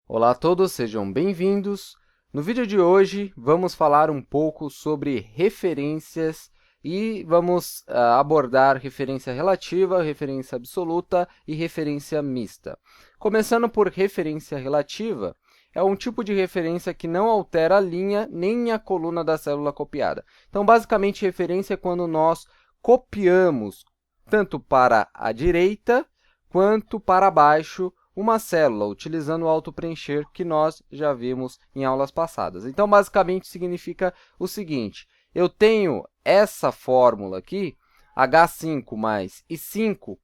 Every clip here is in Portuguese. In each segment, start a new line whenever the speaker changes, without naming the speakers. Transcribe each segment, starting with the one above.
Olá a todos, sejam bem-vindos. No vídeo de hoje, vamos falar um pouco sobre referências e vamos abordar referência relativa, referência absoluta e referência mista. Começando por referência relativa, é um tipo de referência que não altera a linha nem a coluna da célula copiada. Então, basicamente, referência é quando nós copiamos tanto para a direita quanto para baixo uma célula, utilizando o autopreencher que nós já vimos em aulas passadas. Então, basicamente, significa o seguinte: eu tenho essa fórmula aqui, H5 mais I5,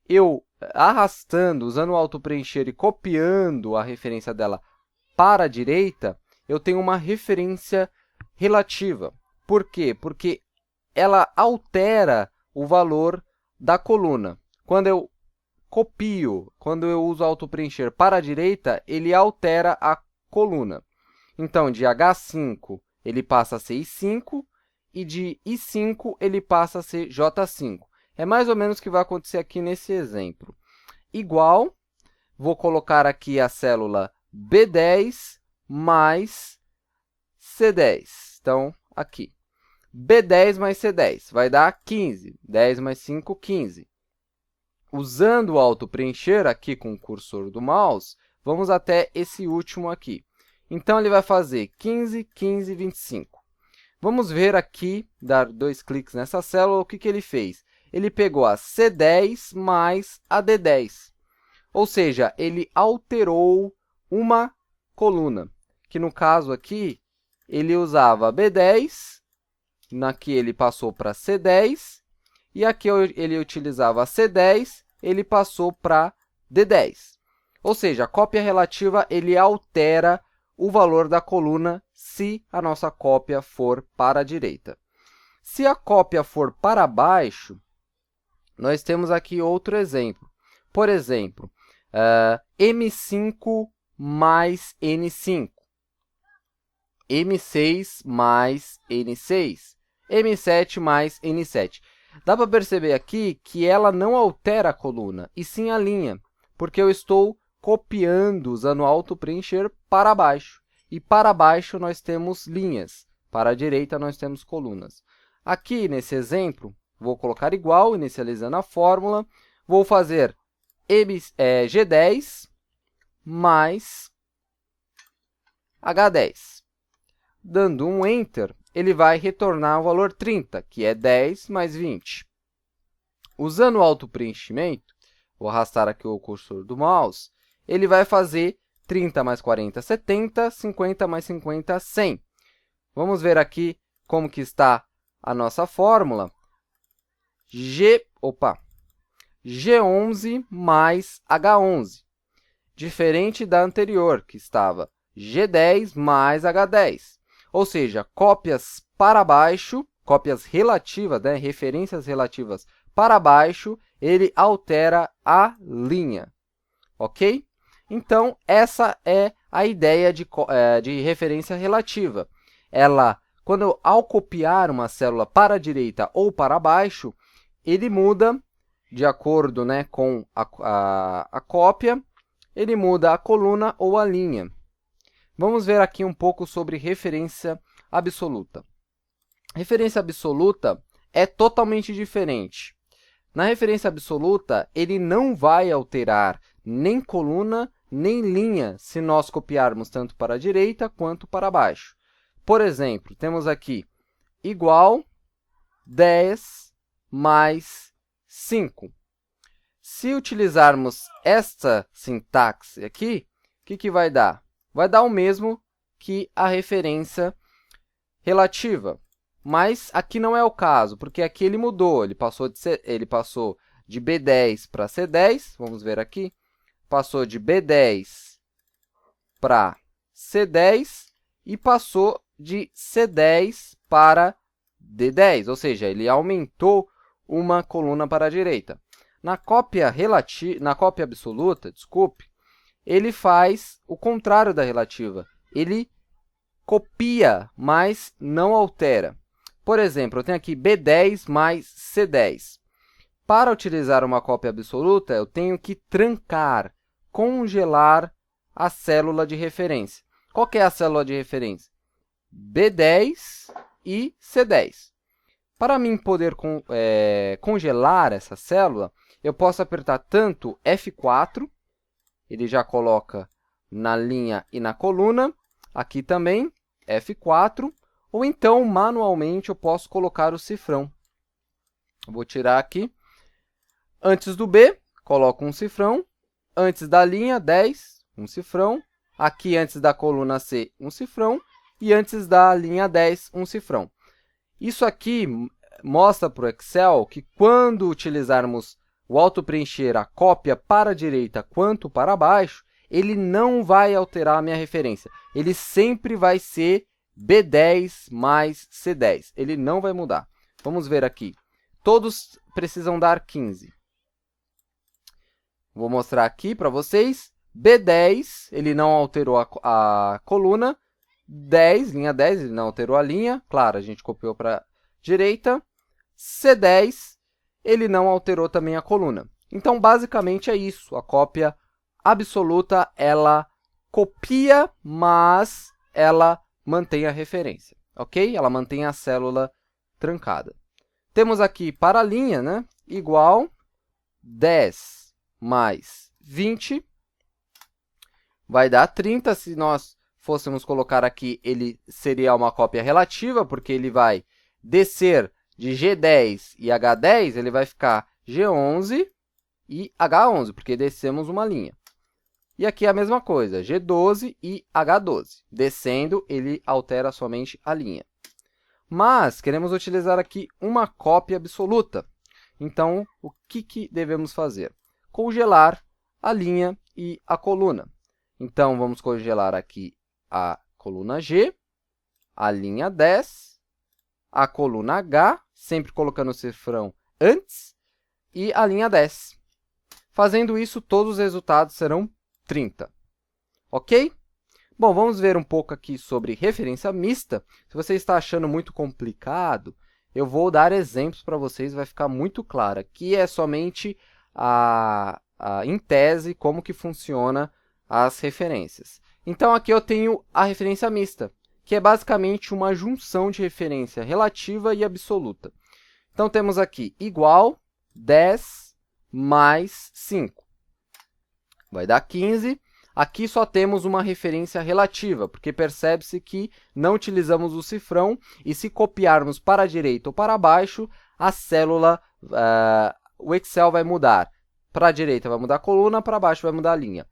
eu arrastando, usando o autopreencher e copiando a referência dela para a direita, eu tenho uma referência relativa. Por quê? Porque ela altera o valor da coluna. Quando eu copio, quando eu uso autopreencher para a direita, ele altera a coluna. Então, de H5, ele passa a ser I5, e de I5, ele passa a ser J5. É mais ou menos o que vai acontecer aqui nesse exemplo. Igual, vou colocar aqui a célula B10 mais C10. Então, aqui. B10 mais C10 vai dar 15. 10 mais 5, 15. Usando o autopreencher aqui com o cursor do mouse, vamos até esse último aqui. Então, ele vai fazer 15, 15, 25. Vamos ver aqui, dar 2 cliques nessa célula, o que ele fez? Ele pegou a C10 mais a D10. Ou seja, ele alterou uma coluna, que no caso aqui, ele usava B10, aqui ele passou para C10, e aqui ele utilizava C10, ele passou para D10. Ou seja, a cópia relativa ele altera o valor da coluna se a nossa cópia for para a direita. Se a cópia for para baixo, nós temos aqui outro exemplo. Por exemplo, M5 mais N5, M6 mais N6, M7 mais N7. Dá para perceber aqui que ela não altera a coluna, e sim a linha, porque eu estou copiando, usando o autopreencher, para baixo. E para baixo nós temos linhas, para a direita nós temos colunas. Aqui, nesse exemplo, vou colocar igual, inicializando a fórmula, vou fazer G10 mais H10. Dando um Enter, ele vai retornar o valor 30, que é 10 mais 20. Usando o autopreenchimento, vou arrastar aqui o cursor do mouse, ele vai fazer 30 mais 40, 70, 50 mais 50, 100. Vamos ver aqui como que está a nossa fórmula. G11 mais H11, diferente da anterior, que estava G10 mais H10. Ou seja, cópias para baixo, cópias relativas, referências relativas para baixo, ele altera a linha, ok? Então, essa é a ideia de referência relativa. Ao copiar uma célula para a direita ou para baixo, ele muda, de acordo com a cópia, ele muda a coluna ou a linha. Vamos ver aqui um pouco sobre referência absoluta. Referência absoluta é totalmente diferente. Na referência absoluta, ele não vai alterar nem coluna, nem linha, se nós copiarmos tanto para a direita quanto para baixo. Por exemplo, temos aqui igual 10 mais 5. Se utilizarmos esta sintaxe aqui, o que vai dar? Vai dar o mesmo que a referência relativa. Mas aqui não é o caso, porque aqui ele mudou. Ele passou de B10 para C10. Vamos ver aqui. Passou de B10 para C10 e passou de C10 para D10. Ou seja, ele aumentou uma coluna para a direita. Na cópia absoluta, ele faz o contrário da relativa. Ele copia, mas não altera. Por exemplo, eu tenho aqui B10 mais C10. Para utilizar uma cópia absoluta, eu tenho que trancar, congelar a célula de referência. Qual que é a célula de referência? B10 e C10. Para mim poder congelar essa célula, eu posso apertar tanto F4, ele já coloca na linha e na coluna, aqui também, F4, ou então, manualmente, eu posso colocar o cifrão. Vou tirar aqui. Antes do B, coloco um cifrão. Antes da linha, 10, um cifrão. Aqui, antes da coluna C, um cifrão. E antes da linha 10, um cifrão. Isso aqui mostra para o Excel que, quando utilizarmos o autopreencher a cópia para a direita quanto para baixo, ele não vai alterar a minha referência. Ele sempre vai ser B10 mais C10. Ele não vai mudar. Vamos ver aqui. Todos precisam dar 15. Vou mostrar aqui para vocês. B10, ele não alterou a coluna. 10, linha 10, ele não alterou a linha. Claro, a gente copiou para a direita. C10, ele não alterou também a coluna. Então, basicamente, é isso. A cópia absoluta, ela copia, mas ela mantém a referência, ok? Ela mantém a célula trancada. Temos aqui para a linha, né? Igual 10 mais 20 vai dar 30. Se nós fôssemos colocar aqui, ele seria uma cópia relativa, porque ele vai descer de G10 e H10, ele vai ficar G11 e H11, porque descemos uma linha. E aqui é a mesma coisa, G12 e H12. Descendo, ele altera somente a linha. Mas queremos utilizar aqui uma cópia absoluta. Então, o que devemos fazer? Congelar a linha e a coluna. Então, vamos congelar aqui a coluna G, a linha 10, a coluna H, sempre colocando o cifrão antes, e a linha 10. Fazendo isso, todos os resultados serão 30. Ok? Bom, vamos ver um pouco aqui sobre referência mista. Se você está achando muito complicado, eu vou dar exemplos para vocês, vai ficar muito claro. Aqui é somente em tese como que funciona as referências. Então, aqui eu tenho a referência mista, que é basicamente uma junção de referência relativa e absoluta. Então, temos aqui igual 10 mais 5. Vai dar 15. Aqui só temos uma referência relativa, porque percebe-se que não utilizamos o cifrão, e se copiarmos para a direita ou para baixo, a célula, o Excel vai mudar. Para a direita vai mudar a coluna, para baixo vai mudar a linha.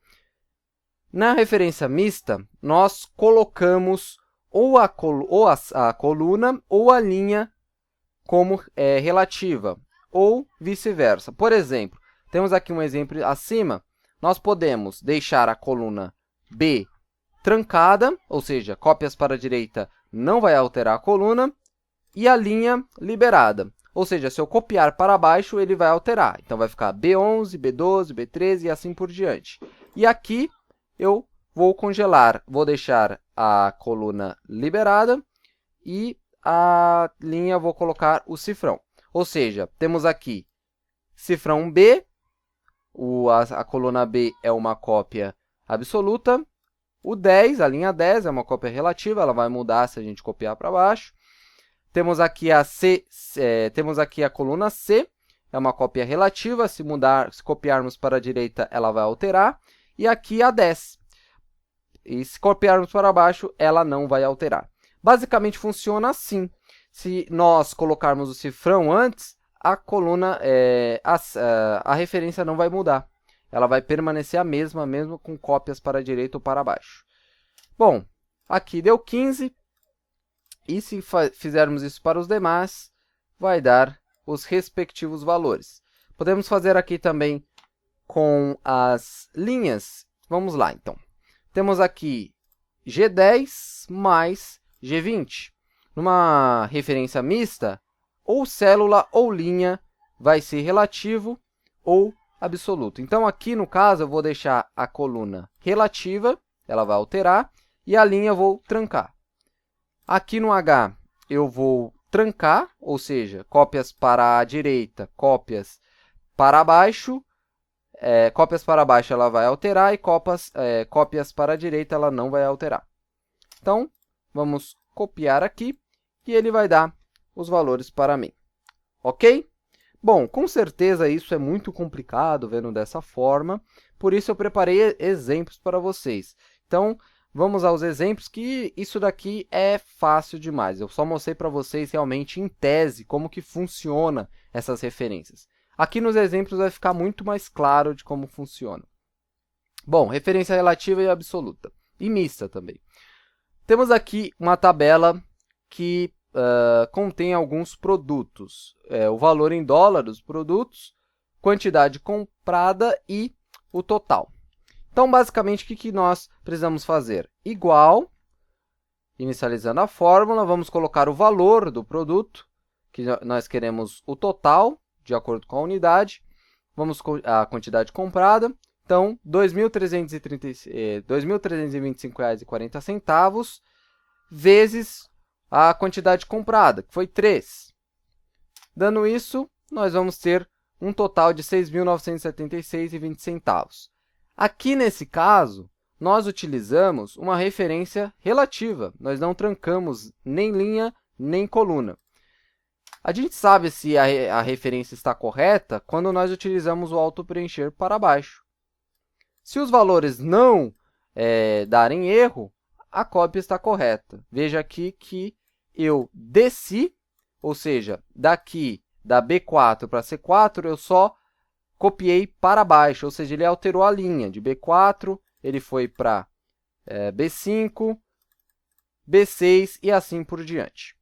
Na referência mista, nós colocamos ou a coluna ou a linha como relativa, ou vice-versa. Por exemplo, temos aqui um exemplo acima. Nós podemos deixar a coluna B trancada, ou seja, cópias para a direita não vai alterar a coluna, e a linha liberada. Ou seja, se eu copiar para baixo, ele vai alterar. Então, vai ficar B11, B12, B13 e assim por diante. E aqui eu vou congelar, vou deixar a coluna liberada e a linha vou colocar o cifrão. Ou seja, temos aqui cifrão B, a coluna B é uma cópia absoluta, o 10, a linha 10 é uma cópia relativa, ela vai mudar se a gente copiar para baixo. Temos aqui temos aqui a coluna C, é uma cópia relativa, se copiarmos para a direita, ela vai alterar. E aqui a 10, e se copiarmos para baixo, ela não vai alterar. Basicamente, funciona assim. Se nós colocarmos o cifrão antes, a coluna, a referência não vai mudar. Ela vai permanecer a mesma, mesmo com cópias para a direita ou para baixo. Bom, aqui deu 15. E se fizermos isso para os demais, vai dar os respectivos valores. Podemos fazer aqui também com as linhas. Vamos lá, então. Temos aqui G10 mais G20. Numa referência mista, ou célula ou linha vai ser relativo ou absoluto. Então, aqui no caso, eu vou deixar a coluna relativa, ela vai alterar, e a linha eu vou trancar. Aqui no H, eu vou trancar, ou seja, cópias para a direita, cópias para baixo, cópias para baixo ela vai alterar e cópias para a direita ela não vai alterar. Então, vamos copiar aqui e ele vai dar os valores para mim. Ok? Bom, com certeza isso é muito complicado vendo dessa forma, por isso eu preparei exemplos para vocês. Então, vamos aos exemplos, que isso daqui é fácil demais. Eu só mostrei para vocês realmente em tese como que funciona essas referências. Aqui nos exemplos vai ficar muito mais claro de como funciona. Bom, referência relativa e absoluta, e mista também. Temos aqui uma tabela que contém alguns produtos. O valor em dólar dos produtos, quantidade comprada e o total. Então, basicamente, o que nós precisamos fazer? Igual, inicializando a fórmula, vamos colocar o valor do produto, que nós queremos o total, de acordo com a unidade, vamos a quantidade comprada. Então, R$ 2.325,40 vezes a quantidade comprada, que foi 3. Dando isso, nós vamos ter um total de R$ 6.976,20. Aqui, nesse caso, nós utilizamos uma referência relativa. Nós não trancamos nem linha, nem coluna. A gente sabe se a referência está correta quando nós utilizamos o auto-preencher para baixo. Se os valores não darem erro, a cópia está correta. Veja aqui que eu desci, ou seja, daqui da B4 para C4, eu só copiei para baixo, ou seja, ele alterou a linha. De B4, ele foi para B5, B6 e assim por diante.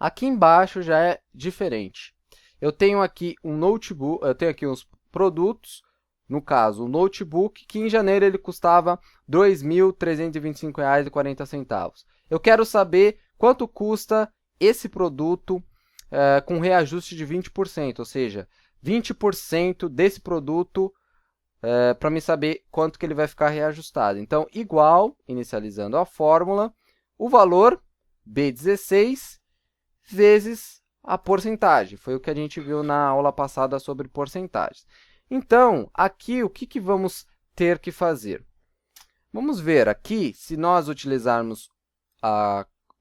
Aqui embaixo já é diferente. Eu tenho aqui um notebook, eu tenho aqui uns produtos, no caso, o notebook, que em janeiro ele custava R$ 2.325,40. Eu quero saber quanto custa esse produto com reajuste de 20%, ou seja, 20% desse produto para me saber quanto que ele vai ficar reajustado. Então, igual, inicializando a fórmula, o valor B16 vezes a porcentagem. Foi o que a gente viu na aula passada sobre porcentagens. Então, aqui, o que vamos ter que fazer? Vamos ver aqui, se nós utilizarmos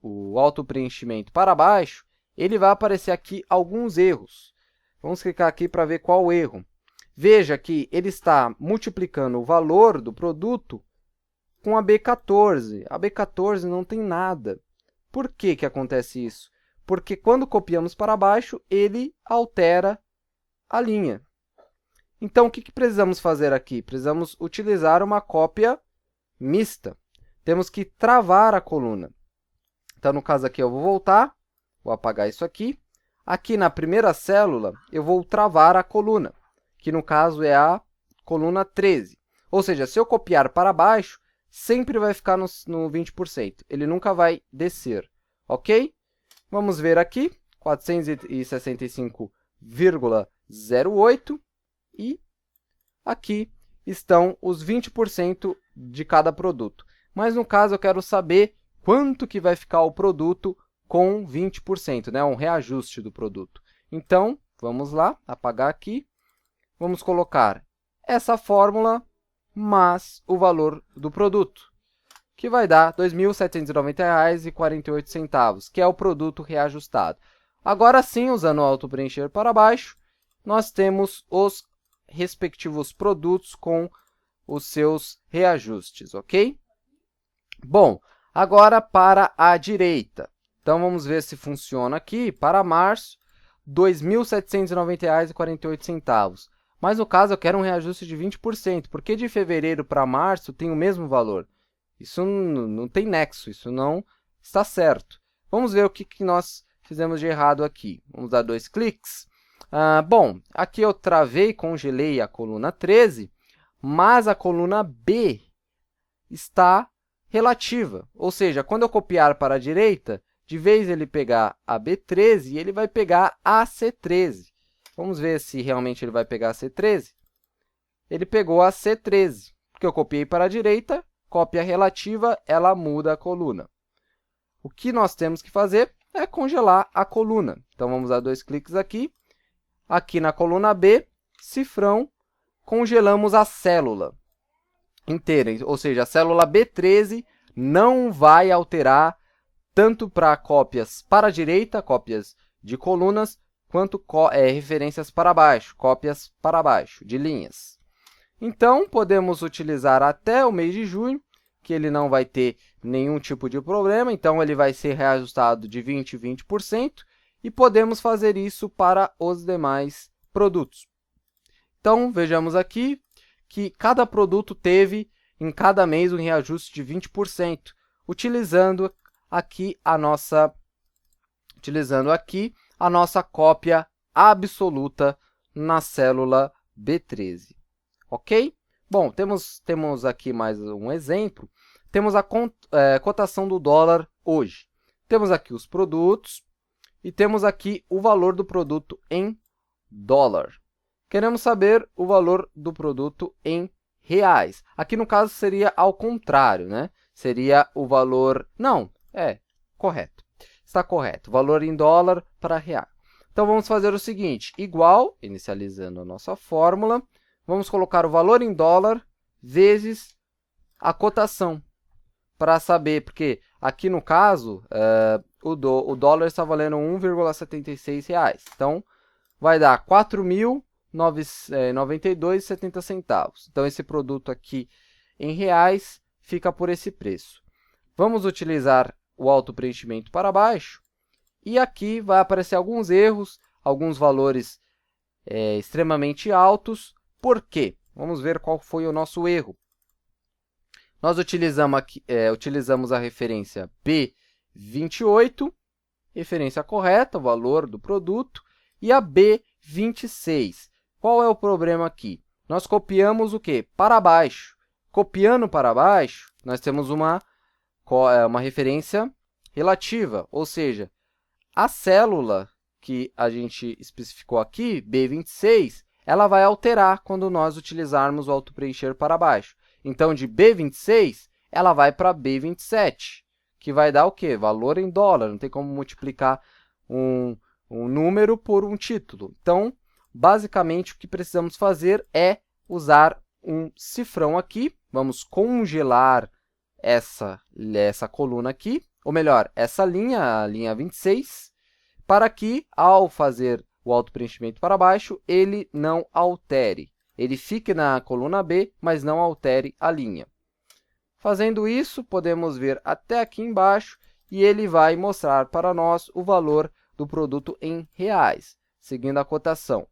o auto-preenchimento para baixo, ele vai aparecer aqui alguns erros. Vamos clicar aqui para ver qual o erro. Veja que ele está multiplicando o valor do produto com a B14. A B14 não tem nada. Por que acontece isso? Porque quando copiamos para baixo, ele altera a linha. Então, o que precisamos fazer aqui? Precisamos utilizar uma cópia mista. Temos que travar a coluna. Então, no caso aqui, eu vou voltar, vou apagar isso aqui. Aqui na primeira célula, eu vou travar a coluna, que no caso é a coluna 13. Ou seja, se eu copiar para baixo, sempre vai ficar no 20%. Ele nunca vai descer, ok? Vamos ver aqui, 465,08. E aqui estão os 20% de cada produto. Mas, no caso, eu quero saber quanto que vai ficar o produto com 20%, né? Um reajuste do produto. Então, vamos lá, apagar aqui. Vamos colocar essa fórmula mais o valor do produto, que vai dar R$ 2.790,48, que é o produto reajustado. Agora sim, usando o auto-preencher para baixo, nós temos os respectivos produtos com os seus reajustes, ok? Bom, agora para a direita. Então, vamos ver se funciona aqui. Para março, R$ 2.790,48. Mas, no caso, eu quero um reajuste de 20%, porque de fevereiro para março tem o mesmo valor. Isso não tem nexo, isso não está certo. Vamos ver o que nós fizemos de errado aqui. Vamos dar 2 cliques. Bom, aqui eu travei, congelei a coluna 13, mas a coluna B está relativa. Ou seja, quando eu copiar para a direita, de vez ele pegar a B13, ele vai pegar a C13. Vamos ver se realmente ele vai pegar a C13. Ele pegou a C13, porque eu copiei para a direita, cópia relativa, ela muda a coluna. O que nós temos que fazer é congelar a coluna. Então, vamos dar 2 cliques aqui. Aqui na coluna B, cifrão, congelamos a célula inteira, ou seja, a célula B13 não vai alterar tanto para cópias para a direita, cópias de colunas, quanto referências para baixo, cópias para baixo, de linhas. Então, podemos utilizar até o mês de junho, que ele não vai ter nenhum tipo de problema, então ele vai ser reajustado de 20% em 20%, e podemos fazer isso para os demais produtos. Então, vejamos aqui que cada produto teve, em cada mês, um reajuste de 20%, utilizando aqui a nossa cópia absoluta na célula B13. Ok? Bom, temos aqui mais um exemplo. Temos a cotação do dólar hoje. Temos aqui os produtos e temos aqui o valor do produto em dólar. Queremos saber o valor do produto em reais. Aqui, no caso, seria ao contrário, né? Seria o valor... Não, correto. Está correto. Valor em dólar para real. Então, vamos fazer o seguinte. Igual, inicializando a nossa fórmula, vamos colocar o valor em dólar vezes a cotação. Para saber, porque aqui, no caso, o dólar está valendo R$ 1,76. Então, vai dar R$ 4.092,70. Então, esse produto aqui em reais fica por esse preço. Vamos utilizar o autopreenchimento para baixo. E aqui vai aparecer alguns erros, alguns valores extremamente altos. Por quê? Vamos ver qual foi o nosso erro. Nós utilizamos a referência B28, referência correta, o valor do produto, e a B26. Qual é o problema aqui? Nós copiamos o quê? Para baixo. Copiando para baixo, nós temos uma referência relativa, ou seja, a célula que a gente especificou aqui, B26, ela vai alterar quando nós utilizarmos o autopreencher para baixo. Então, de B26, ela vai para B27, que vai dar o quê? Valor em dólar. Não tem como multiplicar um número por um título. Então, basicamente, o que precisamos fazer é usar um cifrão aqui. Vamos congelar essa coluna aqui, ou melhor, essa linha, a linha 26, para que, ao fazer o autopreenchimento para baixo, ele não altere. Ele fique na coluna B, mas não altere a linha. Fazendo isso, podemos ver até aqui embaixo e ele vai mostrar para nós o valor do produto em reais, seguindo a cotação.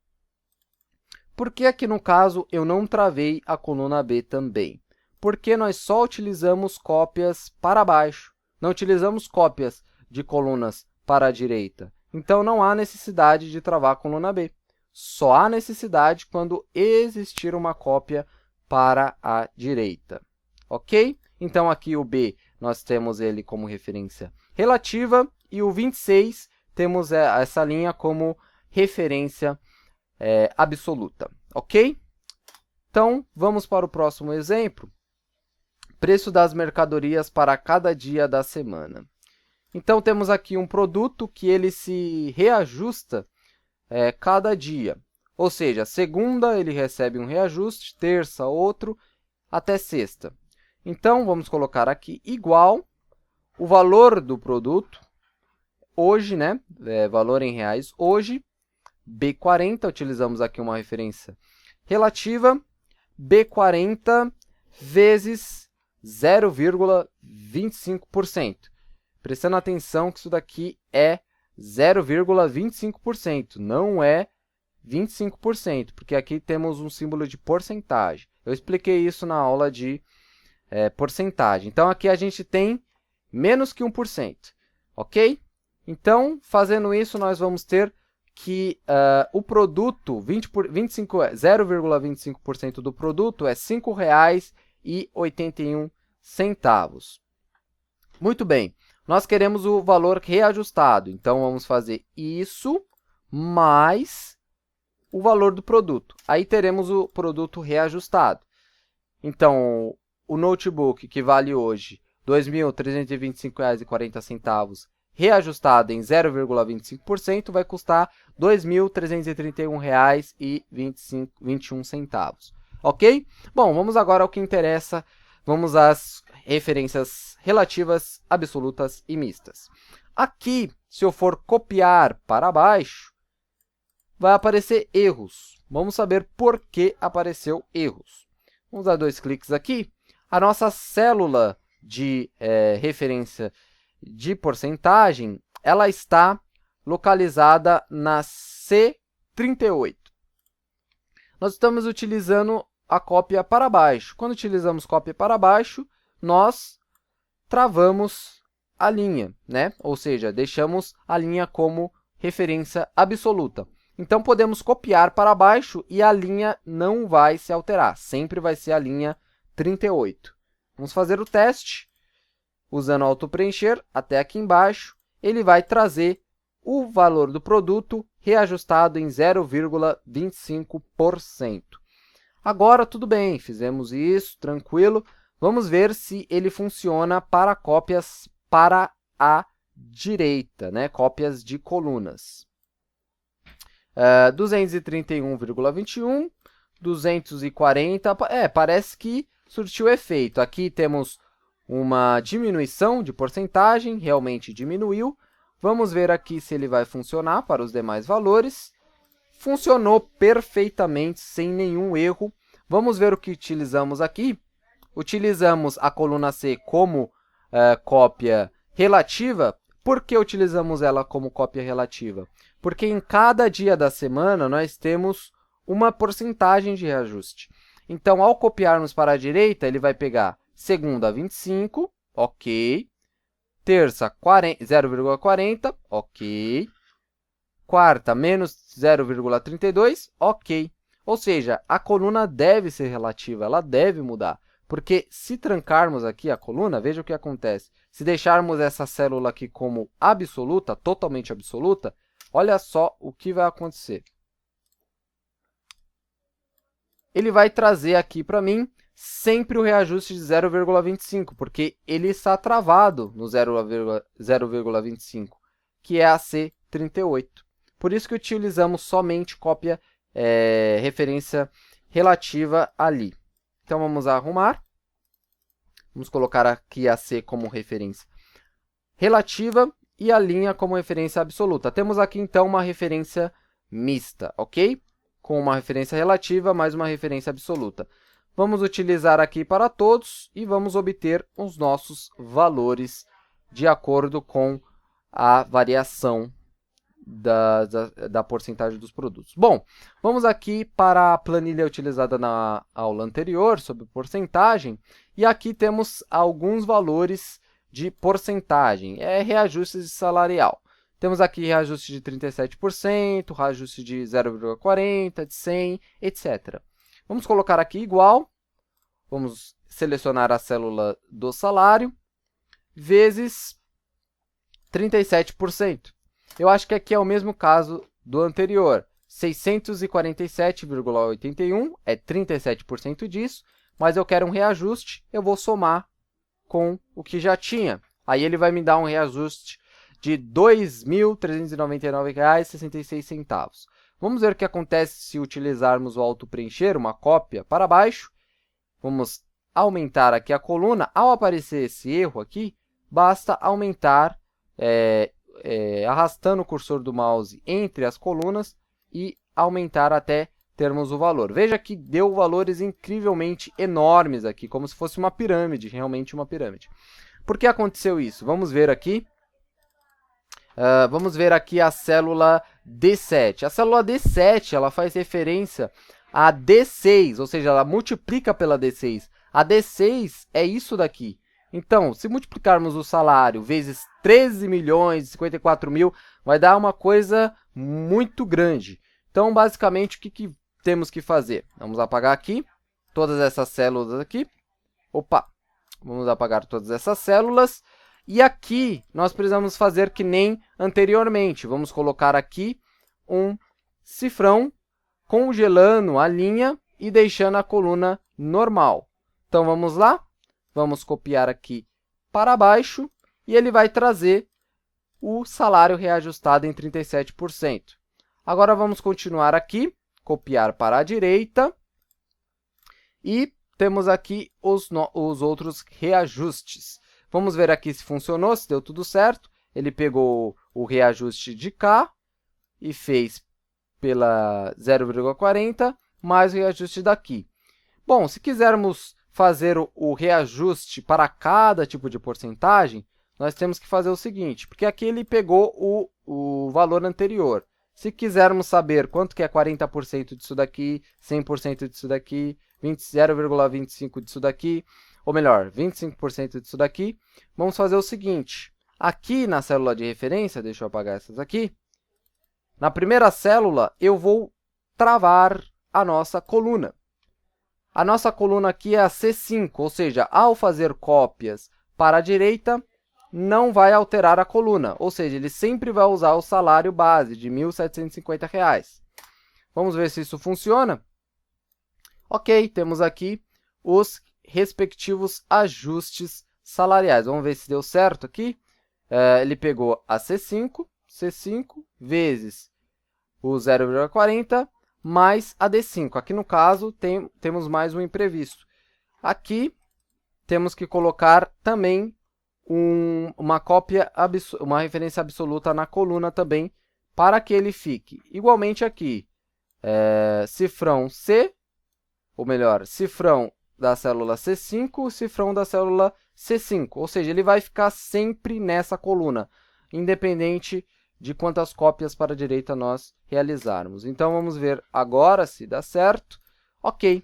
Por que aqui no caso eu não travei a coluna B também? Porque nós só utilizamos cópias para baixo, não utilizamos cópias de colunas para a direita. Então, não há necessidade de travar a coluna B. Só há necessidade quando existir uma cópia para a direita. Ok? Então, aqui o B, nós temos ele como referência relativa e o 26 temos essa linha como referência absoluta. Ok? Então, vamos para o próximo exemplo. Preço das mercadorias para cada dia da semana. Então, temos aqui um produto que ele se reajusta cada dia. Ou seja, segunda ele recebe um reajuste, terça outro, até sexta. Então, vamos colocar aqui igual o valor do produto, hoje, né? Valor em reais, hoje, B40, utilizamos aqui uma referência relativa, B40 vezes 0,25%. Prestando atenção que isso daqui é 0,25%, não é 25%, porque aqui temos um símbolo de porcentagem. Eu expliquei isso na aula de porcentagem. Então, aqui a gente tem menos que 1%, ok? Então, fazendo isso, nós vamos ter que o produto, 0,25% do produto é R$ 5,81. Muito bem. Nós queremos o valor reajustado, então vamos fazer isso mais o valor do produto. Aí teremos o produto reajustado. Então, o notebook que vale hoje R$ 2.325,40, reajustado em 0,25%, vai custar R$ 2.331,21. ok? Bom, vamos agora ao que interessa. Vamos às referências relativas, absolutas e mistas. Aqui, se eu for copiar para baixo, vai aparecer erros. Vamos saber por que apareceu erros. Vamos dar 2 cliques aqui. A nossa célula de referência de porcentagem, ela está localizada na C38. Nós estamos utilizando a cópia para baixo. Quando utilizamos cópia para baixo, nós travamos a linha, né? Ou seja, deixamos a linha como referência absoluta. Então, podemos copiar para baixo e a linha não vai se alterar. Sempre vai ser a linha 38. Vamos fazer o teste. Usando auto-preencher, até aqui embaixo, ele vai trazer o valor do produto reajustado em 0,25%. Agora, tudo bem, fizemos isso, tranquilo. Vamos ver se ele funciona para cópias para a direita, né? Cópias de colunas. 231,21, 240, parece que surtiu efeito. Aqui temos uma diminuição de porcentagem, realmente diminuiu. Vamos ver aqui se ele vai funcionar para os demais valores. Funcionou perfeitamente, sem nenhum erro. Vamos ver o que utilizamos aqui. Utilizamos a coluna C como cópia relativa. Por que utilizamos ela como cópia relativa? Porque em cada dia da semana nós temos uma porcentagem de reajuste. Então, ao copiarmos para a direita, ele vai pegar segunda 25, ok. Terça 0,40, ok. Quarta, menos 0,32, ok. Ou seja, a coluna deve ser relativa, ela deve mudar. Porque se trancarmos aqui a coluna, veja o que acontece. Se deixarmos essa célula aqui como absoluta, totalmente absoluta, olha só o que vai acontecer. Ele vai trazer aqui para mim sempre o reajuste de 0,25, porque ele está travado no 0,25, que é a C38. Por isso que utilizamos somente cópia referência relativa ali. Então, vamos arrumar. Vamos colocar aqui a C como referência relativa e a linha como referência absoluta. Temos aqui, então, uma referência mista, ok? Com uma referência relativa mais uma referência absoluta. Vamos utilizar aqui para todos e vamos obter os nossos valores de acordo com a variação da porcentagem dos produtos. Bom, vamos aqui para a planilha utilizada na aula anterior sobre porcentagem e aqui temos alguns valores de porcentagem, reajuste salarial. Temos aqui reajuste de 37%, reajuste de 0,40%, de 100%, etc. Vamos colocar aqui igual, vamos selecionar a célula do salário, vezes 37%. Eu acho que aqui é o mesmo caso do anterior. 647,81 é 37% disso, mas eu quero um reajuste, eu vou somar com o que já tinha. Aí ele vai me dar um reajuste de R$ 2.399,66. Vamos ver o que acontece se utilizarmos o auto-preencher, uma cópia para baixo. Vamos aumentar aqui a coluna. Ao aparecer esse erro aqui, basta aumentar, arrastando o cursor do mouse entre as colunas e aumentar até termos o valor. Veja que deu valores incrivelmente enormes aqui, como se fosse uma pirâmide, realmente uma pirâmide. Por que aconteceu isso? Vamos ver aqui. Vamos ver aqui a célula D7. A célula D7 ela faz referência a D6, ou seja, ela multiplica pela D6. A D6 é isso daqui. Então, se multiplicarmos o salário vezes 13.054.000, vai dar uma coisa muito grande. Então, basicamente, o que temos que fazer? Vamos apagar aqui todas essas células aqui. Vamos apagar todas essas células. E aqui, nós precisamos fazer que nem anteriormente. Vamos colocar aqui um cifrão, congelando a linha e deixando a coluna normal. Então, vamos lá. Vamos copiar aqui para baixo e ele vai trazer o salário reajustado em 37%. Agora, vamos continuar aqui, copiar para a direita. E temos aqui os outros reajustes. Vamos ver aqui se funcionou, se deu tudo certo. Ele pegou o reajuste de cá e fez pela 0,40 mais o reajuste daqui. Bom, se quisermos fazer o reajuste para cada tipo de porcentagem, nós temos que fazer o seguinte, porque aqui ele pegou o valor anterior. Se quisermos saber quanto que é 40% disso daqui, 100% disso daqui, 0,25% disso daqui, ou melhor, 25% disso daqui, vamos fazer o seguinte. Aqui na célula de referência, deixa eu apagar essas aqui, na primeira célula eu vou travar a nossa coluna. A nossa coluna aqui é a C5, ou seja, ao fazer cópias para a direita, não vai alterar a coluna, ou seja, ele sempre vai usar o salário base de R$ 1.750. Vamos ver se isso funciona? Ok, temos aqui os respectivos ajustes salariais. Vamos ver se deu certo aqui. Ele pegou a C5 vezes o 0,40 mais a D5. Aqui, no caso, temos mais um imprevisto. Aqui, temos que colocar também uma referência absoluta na coluna também, para que ele fique igualmente aqui, cifrão C, ou melhor, cifrão da célula C5, cifrão da célula C5, ou seja, ele vai ficar sempre nessa coluna, independente de quantas cópias para a direita nós realizarmos. Então, vamos ver agora se dá certo. Ok.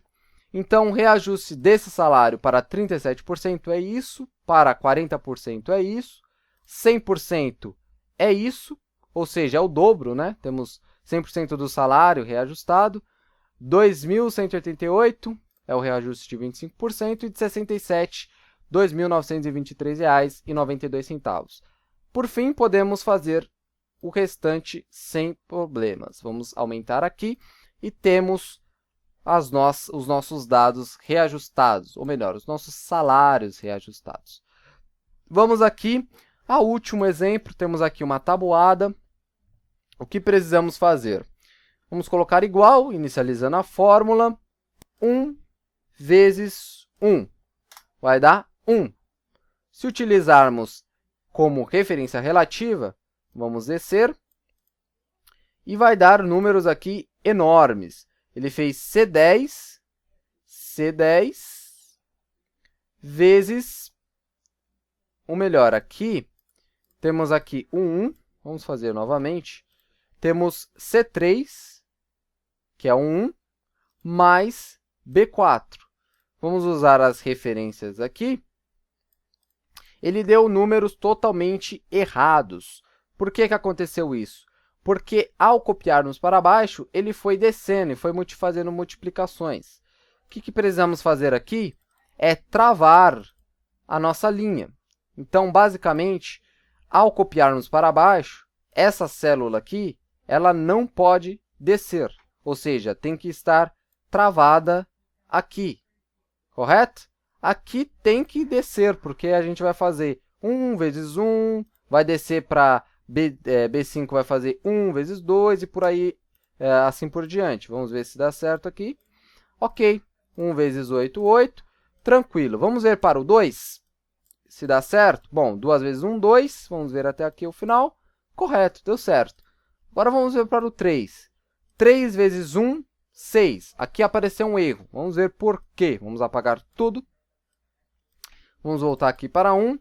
Então, o reajuste desse salário para 37% é isso, para 40% é isso, 100% é isso, ou seja, é o dobro, né? Temos 100% do salário reajustado, 2.188 é o reajuste de 25% e de 67, R$ 2.923,92. Por fim, podemos fazer o restante sem problemas. Vamos aumentar aqui e temos os nossos dados reajustados, ou melhor, os nossos salários reajustados. Vamos aqui ao último exemplo, temos aqui uma tabuada. O que precisamos fazer? Vamos colocar igual, inicializando a fórmula, 1 vezes 1, vai dar 1. Se utilizarmos como referência relativa, vamos descer e vai dar números aqui enormes. Ele fez C10 vezes, ou melhor, aqui, temos aqui o 1, vamos fazer novamente, temos C3, que é o 1, mais B4. Vamos usar as referências aqui. Ele deu números totalmente errados. Por que aconteceu isso? Porque, ao copiarmos para baixo, ele foi descendo e foi fazendo multiplicações. O que precisamos fazer aqui é travar a nossa linha. Então, basicamente, ao copiarmos para baixo, essa célula aqui, ela não pode descer. Ou seja, tem que estar travada aqui, correto? Aqui tem que descer, porque a gente vai fazer 1 vezes 1, vai descer para B5, vai fazer 1 vezes 2 e por aí, assim por diante. Vamos ver se dá certo aqui. Ok, 1 vezes 8, 8. Tranquilo. Vamos ver para o 2, se dá certo. Bom, 2 vezes 1, 2. Vamos ver até aqui o final. Correto, deu certo. Agora vamos ver para o 3. 3 vezes 1, 6. Aqui apareceu um erro. Vamos ver por quê. Vamos apagar tudo. Vamos voltar aqui para 1.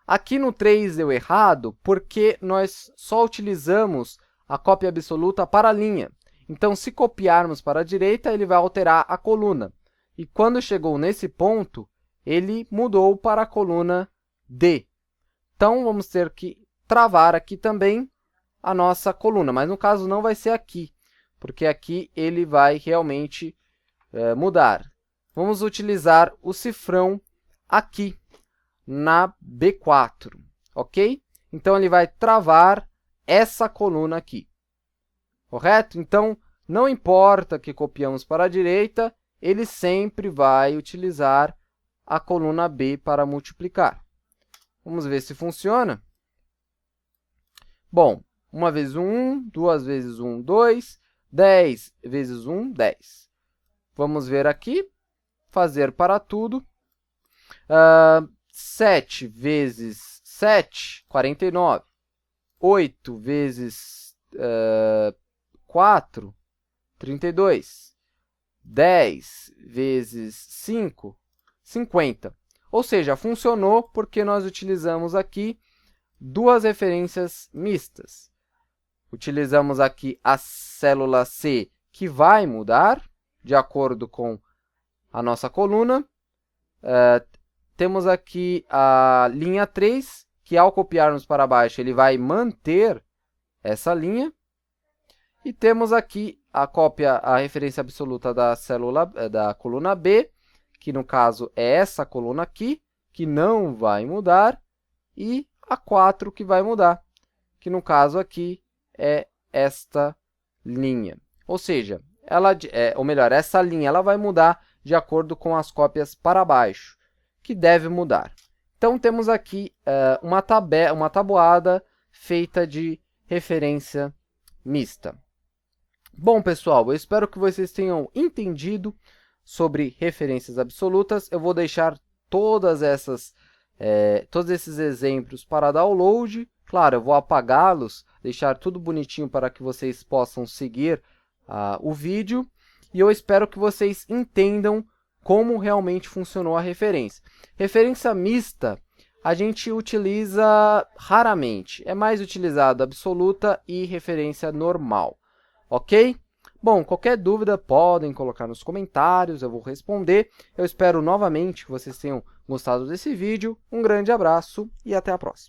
Aqui no 3 deu errado porque nós só utilizamos a cópia absoluta para a linha. Então, se copiarmos para a direita, ele vai alterar a coluna. E quando chegou nesse ponto, ele mudou para a coluna D. Então, vamos ter que travar aqui também a nossa coluna. Mas, no caso, não vai ser aqui, porque aqui ele vai realmente mudar. Vamos utilizar o cifrão aqui, na B4, ok? Então, ele vai travar essa coluna aqui, correto? Então, não importa que copiamos para a direita, ele sempre vai utilizar a coluna B para multiplicar. Vamos ver se funciona. Bom, 1 vezes 1, 2 vezes 1, 2, 10 vezes 1, 10. Vamos ver aqui. fazer para tudo. 7 vezes 7, 49. 8 vezes 4, 32. 10 vezes 5, 50. Ou seja, funcionou porque nós utilizamos aqui duas referências mistas. Utilizamos aqui a célula C, que vai mudar de acordo com a nossa coluna. Temos aqui a linha 3, que ao copiarmos para baixo, ele vai manter essa linha. E temos aqui a referência absoluta da coluna B, que no caso é essa coluna aqui, que não vai mudar, e a 4 que vai mudar, que no caso aqui é esta linha. Ou seja, essa linha ela vai mudar de acordo com as cópias para baixo, que deve mudar. Então, temos aqui uma tabuada feita de referência mista. Bom, pessoal, eu espero que vocês tenham entendido sobre referências absolutas. Eu vou deixar todos esses exemplos para download. Claro, eu vou apagá-los, deixar tudo bonitinho para que vocês possam seguir o vídeo. E eu espero que vocês entendam como realmente funcionou a referência. Referência mista a gente utiliza raramente. É mais utilizado absoluta e referência normal. Ok? Bom, qualquer dúvida podem colocar nos comentários, eu vou responder. Eu espero novamente que vocês tenham gostado desse vídeo. Um grande abraço e até a próxima.